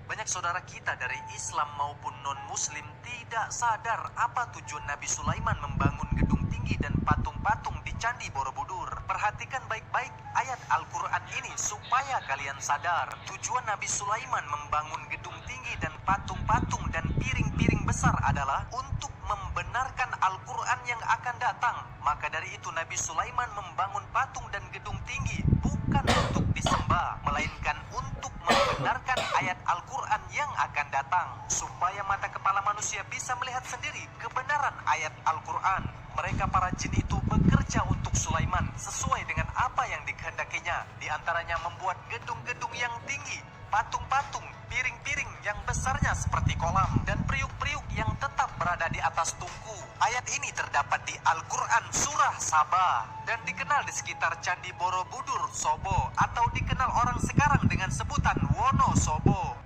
Banyak saudara kita dari Islam maupun non-Muslim tidak sadar apa tujuan Nabi Sulaiman membangun gedung tinggi dan patung-patung di Candi Borobudur. Perhatikan baik-baik ayat Al-Quran ini supaya kalian sadar. Tujuan Nabi Sulaiman membangun gedung tinggi dan patung-patung dan piring-piring besar adalah untuk membenarkan Al-Quran yang akan datang. Maka dari itu Nabi Sulaiman membangun patung dan gedung tinggi bukan untuk disembah, melainkan untuk membenarkan ayat Al-Quran yang akan datang, supaya mata kepala manusia bisa melihat sendiri kebenaran ayat Al-Quran. Mereka para jin itu bekerja untuk Sulaiman sesuai dengan apa yang dikehendakinya. Di antaranya membuat gedung-gedung yang tinggi, patung-patung, piring-piring yang besarnya seperti kolam, dan periuk-periuk yang tetap berada di atas tungku. Ayat ini terdapat di Al-Quran Surah Saba dan dikenal di sekitar Candi Borobudur, Sobo, atau dikenal orang sekarang dengan sebutan Wonosobo.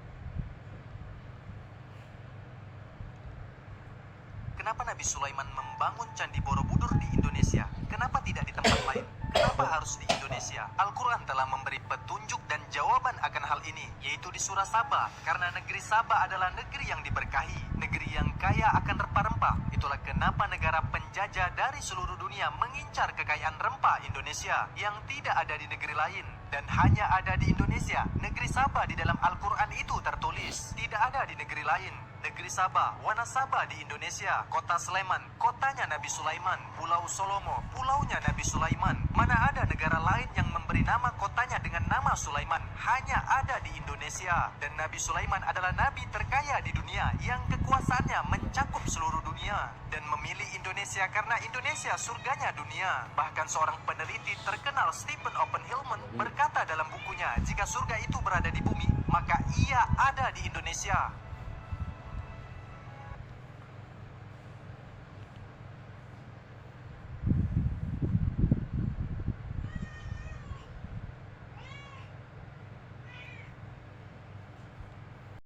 Kenapa Nabi Sulaiman membangun Candi Borobudur di Indonesia? Kenapa tidak di tempat lain? Kenapa harus di Indonesia? Al-Quran telah memberi petunjuk dan jawaban akan hal ini, yaitu di surah Saba. Karena negeri Saba adalah negeri yang diberkahi, negeri yang kaya akan rempah-rempah. Itulah kenapa negara penjajah dari seluruh dunia mengincar kekayaan rempah Indonesia yang tidak ada di negeri lain. Dan hanya ada di Indonesia. Negeri Saba di dalam Al-Quran itu tertulis, tidak ada di negeri lain. Negeri Sabah, Wanasaba di Indonesia, Kota Sleman, kotanya Nabi Sulaiman, Pulau Solomo, pulaunya Nabi Sulaiman. Mana ada negara lain yang memberi nama kotanya dengan nama Sulaiman? Hanya ada di Indonesia. Dan Nabi Sulaiman adalah nabi terkaya di dunia yang kekuasaannya mencakup seluruh dunia. Dan memilih Indonesia karena Indonesia surganya dunia. Bahkan seorang peneliti terkenal Stephen Oppenheimer berkata dalam bukunya, jika surga itu berada di bumi, maka ia ada di Indonesia.